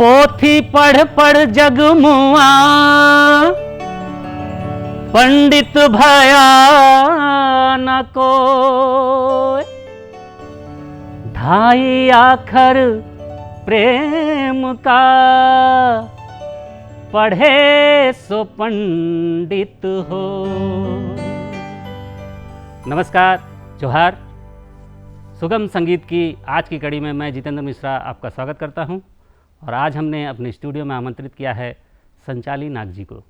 पोथी पढ़ पढ़ जगमुआ पंडित भया न कोय। ढाई आखर प्रेम का पढ़े सो पंडित हो। नमस्कार, जोहार। सुगम संगीत की आज की कड़ी में मैं जितेंद्र मिश्रा आपका स्वागत करता हूं। और आज हमने अपने स्टूडियो में आमंत्रित किया है संचाली नाग जी को।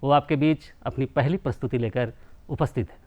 वो आपके बीच अपनी पहली प्रस्तुति लेकर उपस्थित है।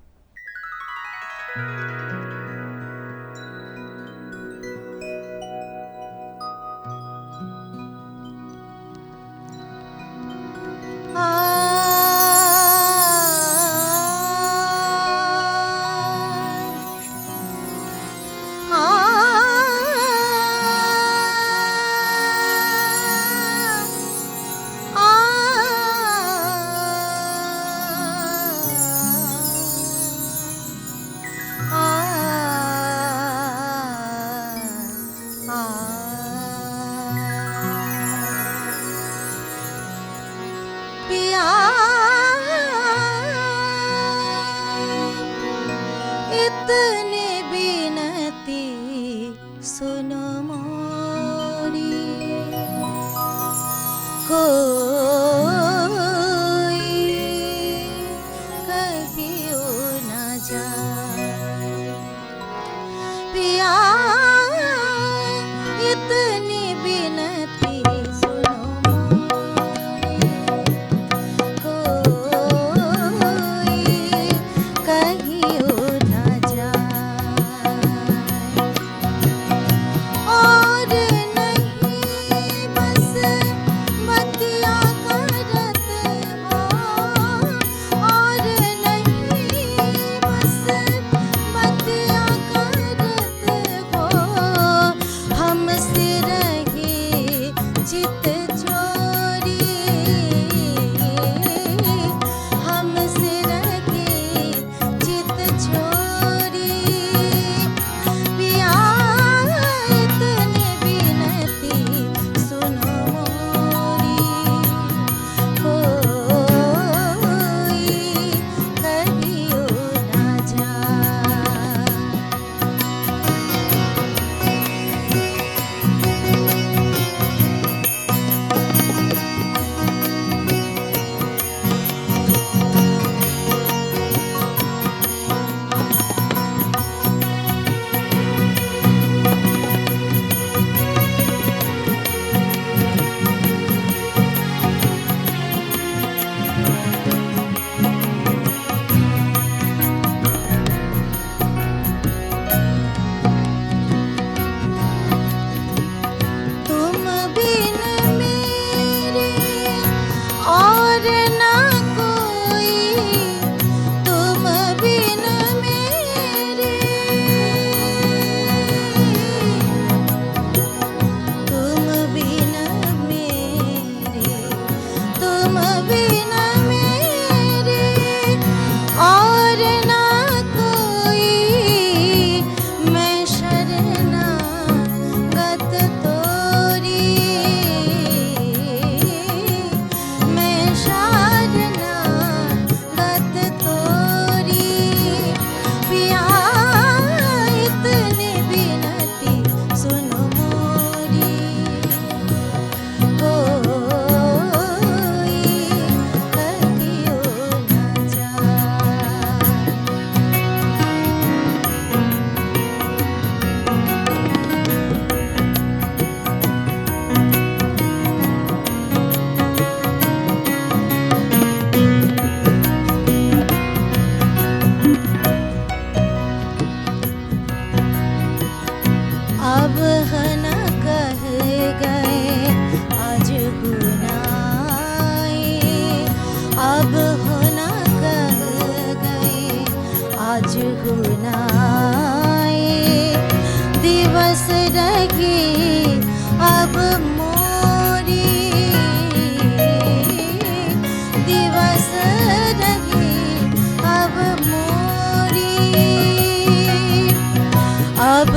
अब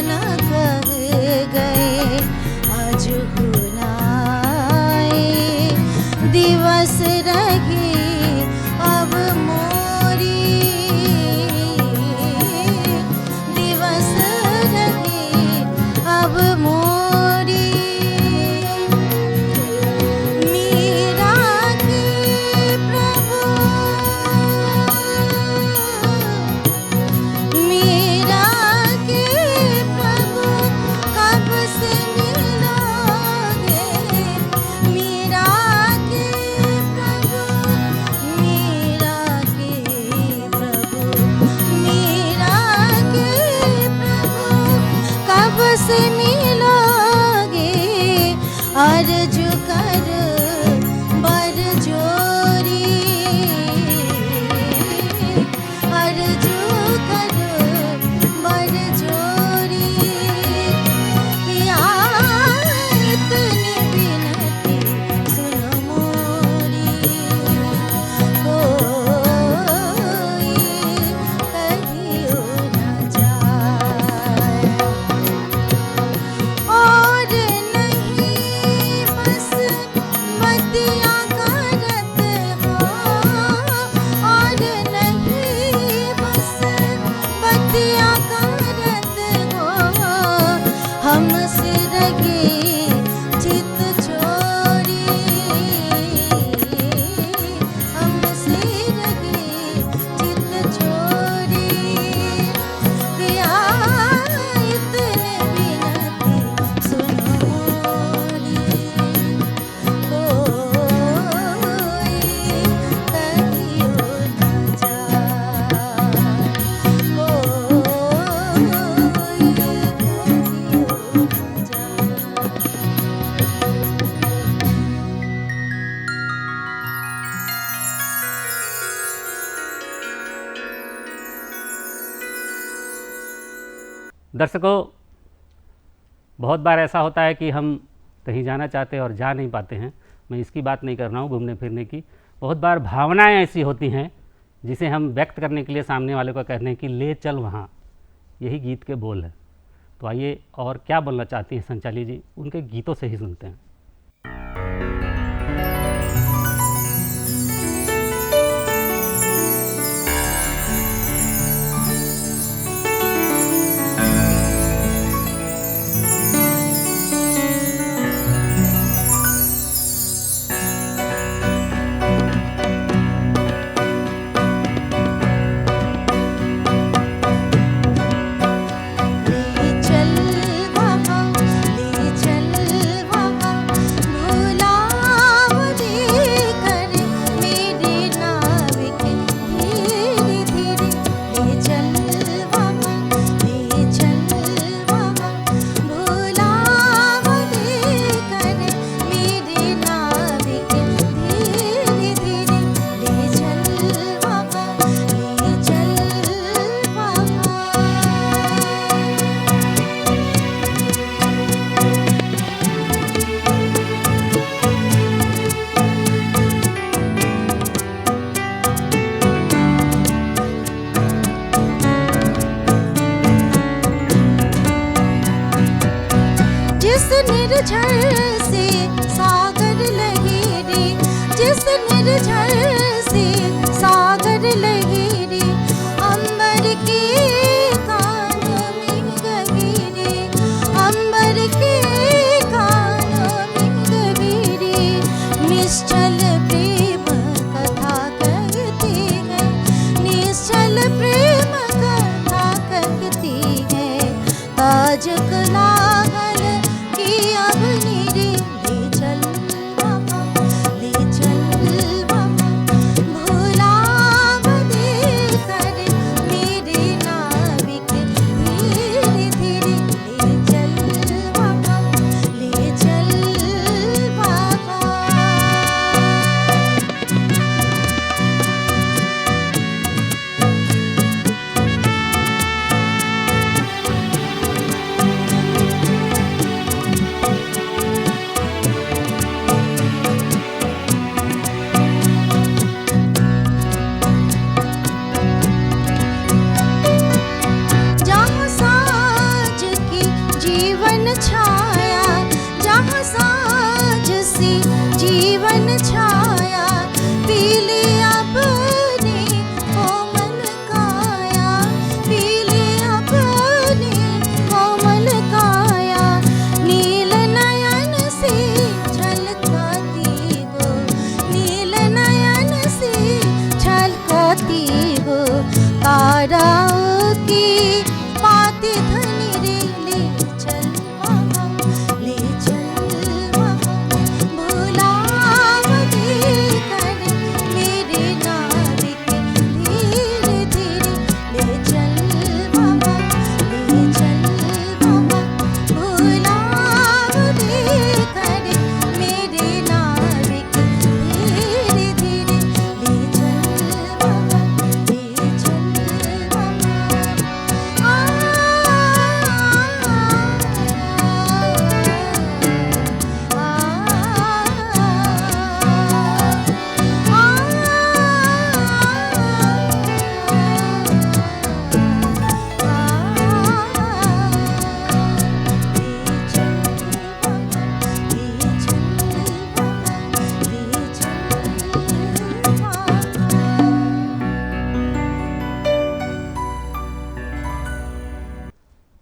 न कह गए आज हुना दर्शकों, बहुत बार ऐसा होता है कि हम कहीं जाना चाहते हैं और जा नहीं पाते हैं। मैं इसकी बात नहीं कर रहा हूँ घूमने फिरने की। बहुत बार भावनाएं ऐसी होती हैं जिसे हम व्यक्त करने के लिए सामने वाले को कहते हैं कि ले चल वहाँ। यही गीत के बोल हैं। तो आइए और क्या बोलना चाहती हैं संचाली जी, उनके गीतों से ही सुनते हैं।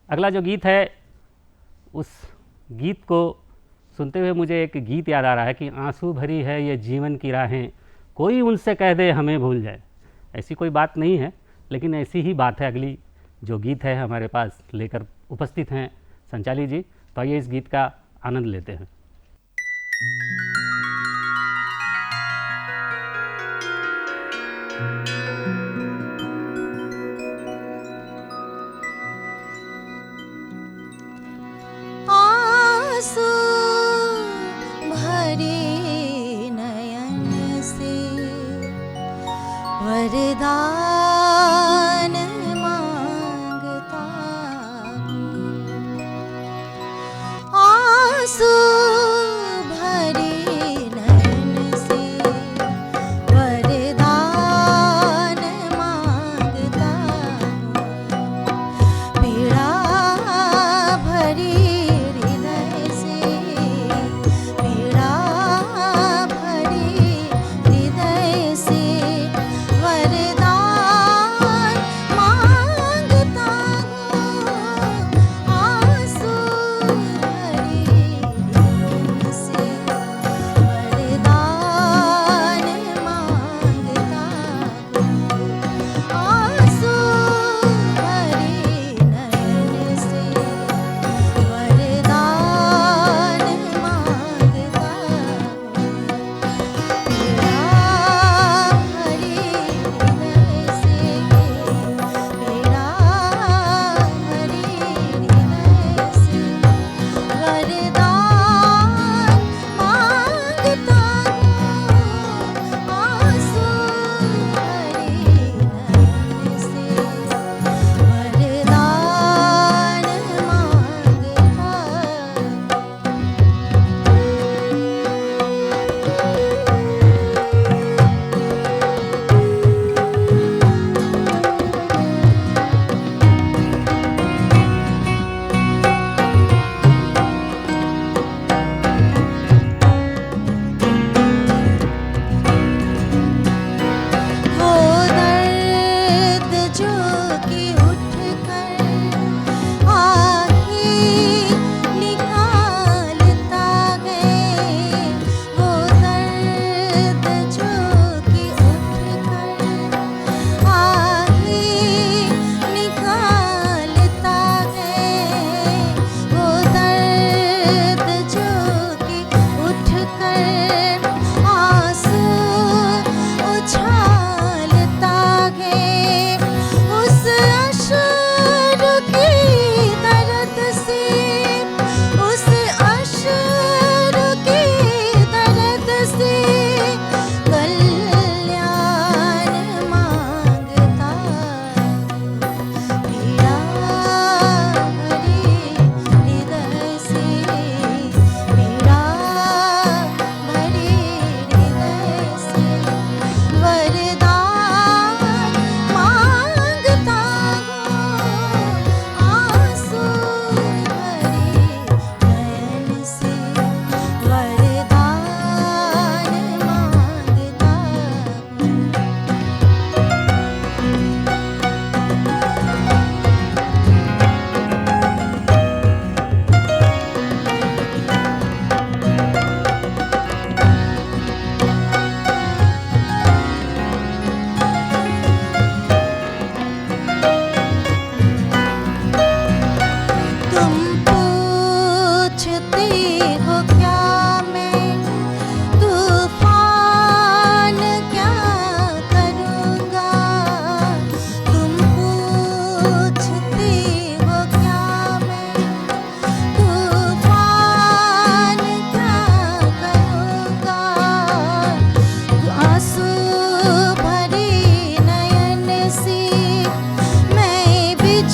अगला जो गीत है, उस गीत को सुनते हुए मुझे एक गीत याद आ रहा है कि आंसू भरी है ये जीवन की राहें, कोई उनसे कह दे हमें भूल जाए। ऐसी कोई बात नहीं है, लेकिन ऐसी ही बात है अगली जो गीत है हमारे पास लेकर उपस्थित हैं संचाली जी। तो आइए इस गीत का आनंद लेते हैं। वरदान मांगता हूँ,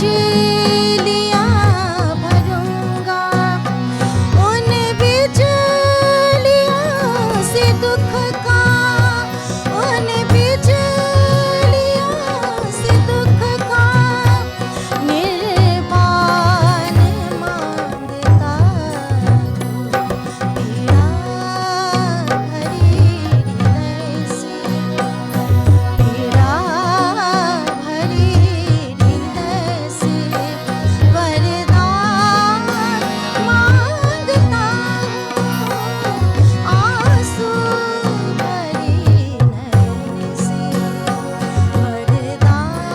बिजलियां भरूंगा, उन बिजलियों से दुख का, उन बिजलियों से दुख का निर्वाण मांगता हूँ। पीड़ा भरी हृदय से, पीड़ा भरी हृदय से वरदान मांगता हूँ। आंसू भरी नयन से वरदान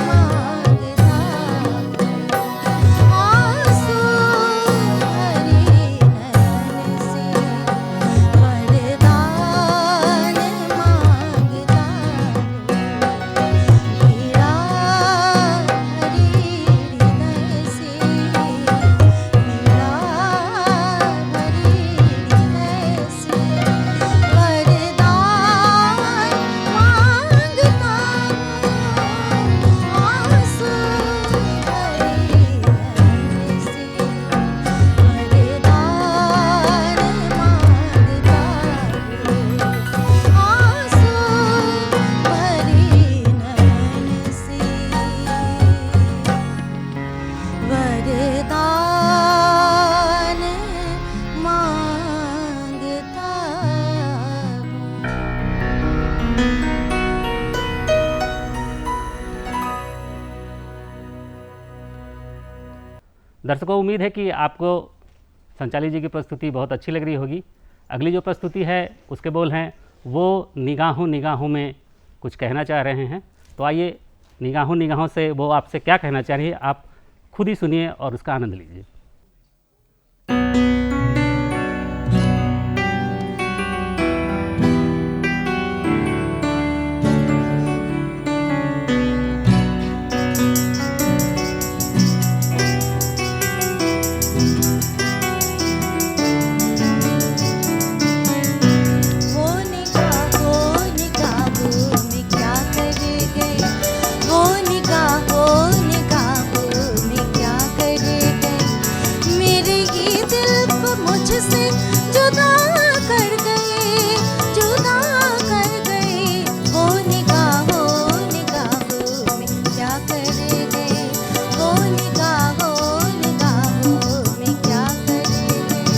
मांगता हूँ। आंसू भरी नयन से वरदान मांगता हूँ। पीड़ा भरी हृदय से, पीड़ा भरी हृदय से वरदान मांगता हूँ। आंसू भरी नयन से वरदान मांगता हूँ। आंसू भरी नयन से वरदान मांगता दर्शकों, उम्मीद है कि आपको संचाली जी की प्रस्तुति बहुत अच्छी लग रही होगी। अगली जो प्रस्तुति है उसके बोल हैं, वो निगाहों निगाहों में कुछ कहना चाह रहे हैं। तो आइए निगाहों निगाहों से वो आपसे क्या कहना चाह रही है, आप खुद ही सुनिए और उसका आनंद लीजिए। वो निगाहों निगाहों में क्या कर गए, वो निगाहों निगाहों में क्या कर गए, मेरे ही दिल को मुझसे जुदा कर गए, जुदा कर गए। वो निगाहों निगाहों में क्या कर गए, वो निगाहों निगाहों में क्या कर गए,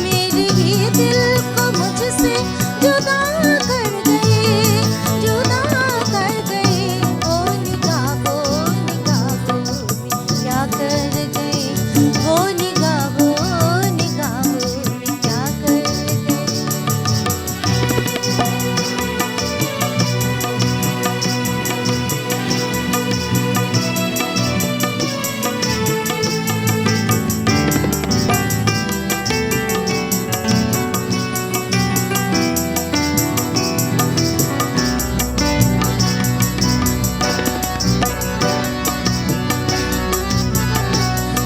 मेरे ही दिल को मुझसे जुदा कर गए, जुदा कर गए। वो निगाहों निगाहों में क्या कर गए, वो निगाहों निगाहों में क्या कर गए।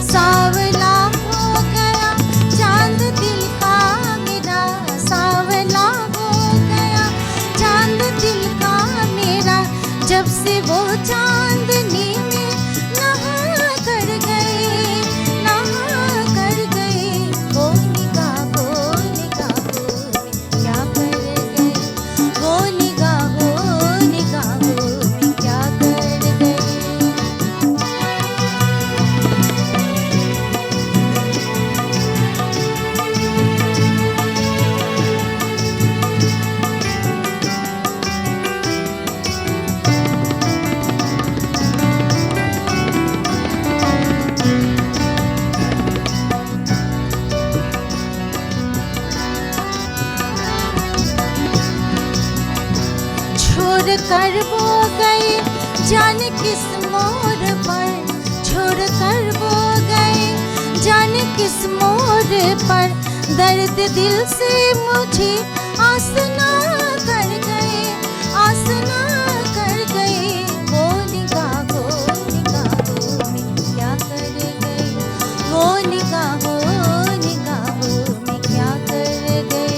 सावला हो गया चांद दिल का मेरा, सावला हो गया चांद दिल का मेरा, जब से वो चांदनी में नहा कर गए, नहा कर गए। वो निगाहों निगाहों में क्या कर गए, वो निगाहों निगाहों में क्या कर गए। छोड़ कर वो गए जाने किस मोड़ पर, छोड़ कर वो गए जाने किस मोड़ पर, दर्द दिल से मुझे आसना कर गए, आसना कर गए। वो निगाहों निगाहों में क्या कर गए, वो निगाहों निगाहों में क्या कर गए।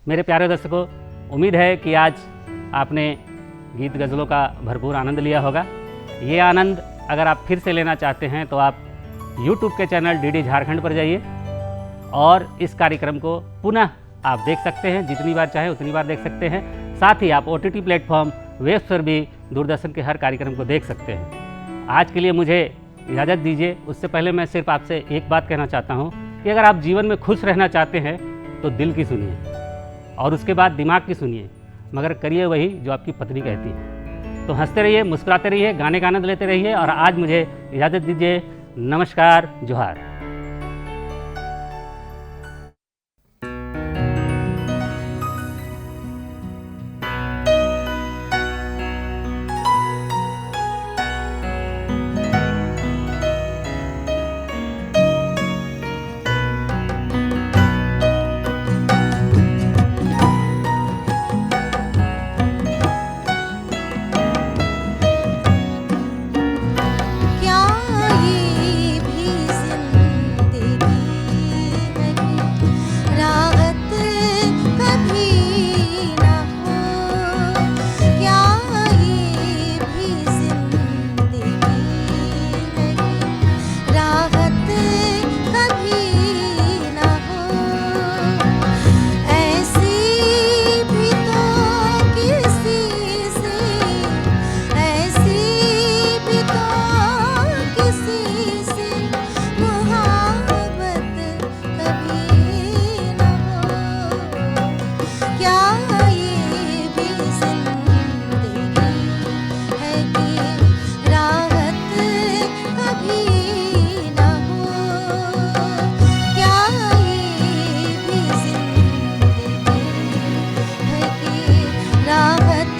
मेरे प्यारे दर्शकों, उम्मीद है कि आज आपने गीत गज़लों का भरपूर आनंद लिया होगा। ये आनंद अगर आप फिर से लेना चाहते हैं तो आप YouTube के चैनल DD झारखंड पर जाइए और इस कार्यक्रम को पुनः आप देख सकते हैं, जितनी बार चाहे उतनी बार देख सकते हैं। साथ ही आप OTT प्लेटफॉर्म वेब पर भी दूरदर्शन के हर कार्यक्रम को देख सकते हैं। आज के लिए मुझे इजाज़त दीजिए। उससे पहले मैं सिर्फ आपसे एक बात कहना चाहता हूँ कि अगर आप जीवन में खुश रहना चाहते हैं तो दिल की सुनिए और उसके बाद दिमाग की सुनिए, मगर करिए वही जो आपकी पत्नी कहती है। तो हंसते रहिए, मुस्कुराते रहिए, गाने का आनंद लेते रहिए और आज मुझे इजाज़त दीजिए। नमस्कार, जोहार। क्या ये भी जिंदगी है कि राहत कभी न हो? क्या ये भी जिंदगी है कि राहत कभी न हो? ऐसी भी तो किसी से, ऐसी भी तो किसी से मुहाबत कभी न हो। क्या ये भी जिंदगी है कि राहत कभी न हो? क्या ये भी जिंदगी है कि राहत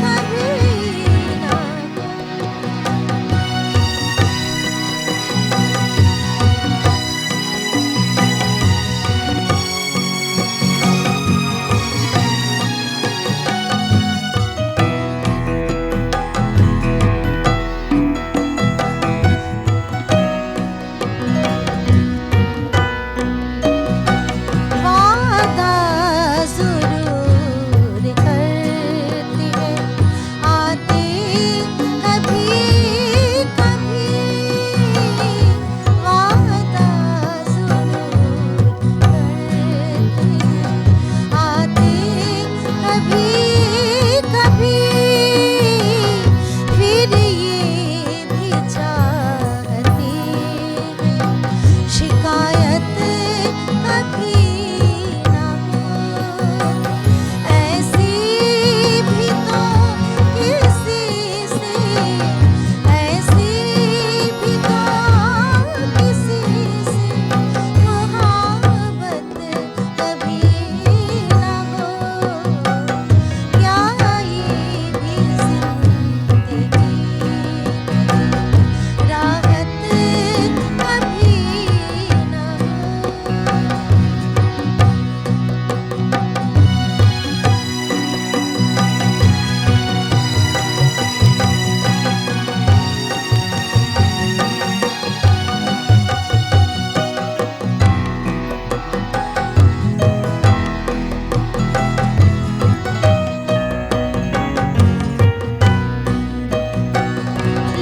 कभी न हो? वादा ज़रूर करते हैं, आते कभी कभी। वादा ज़रूर करते हैं, आते कभी कभी। फिर ये भी चाहते हैं, शिकायत कभी न हो। ऐसी भी तो किसी से, ऐसी भी तो किसी से मुहाबत कभी न हो। क्या ये भी जिंदगी है, राहत कभी न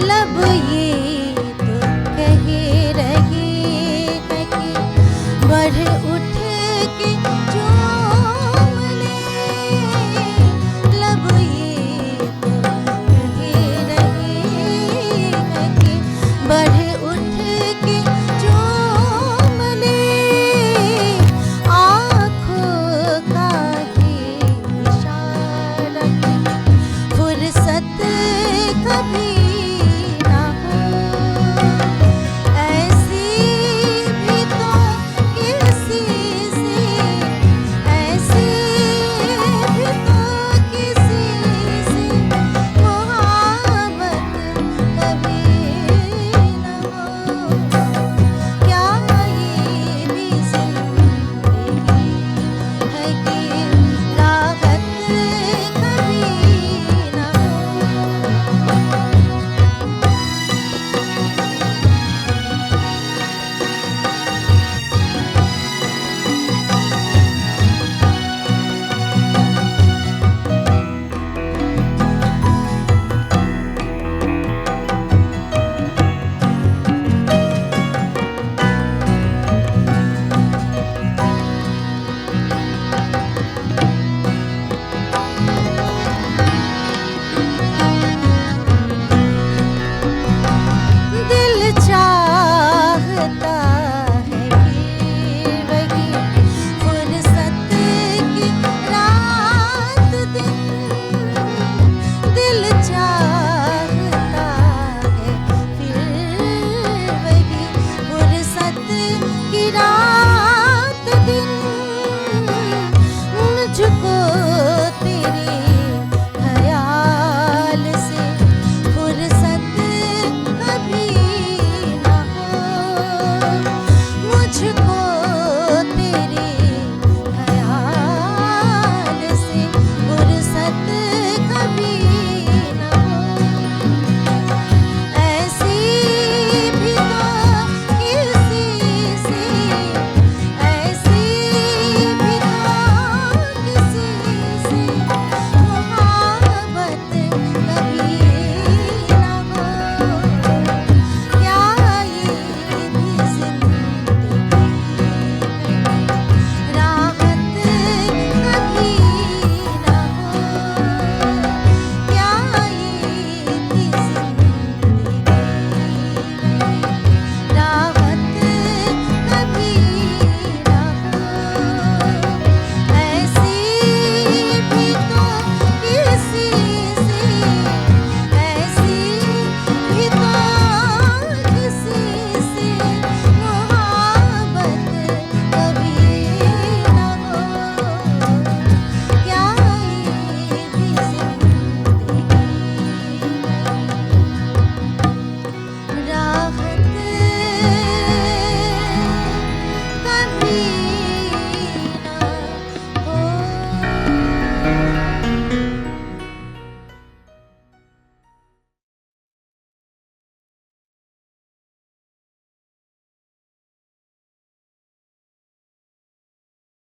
लब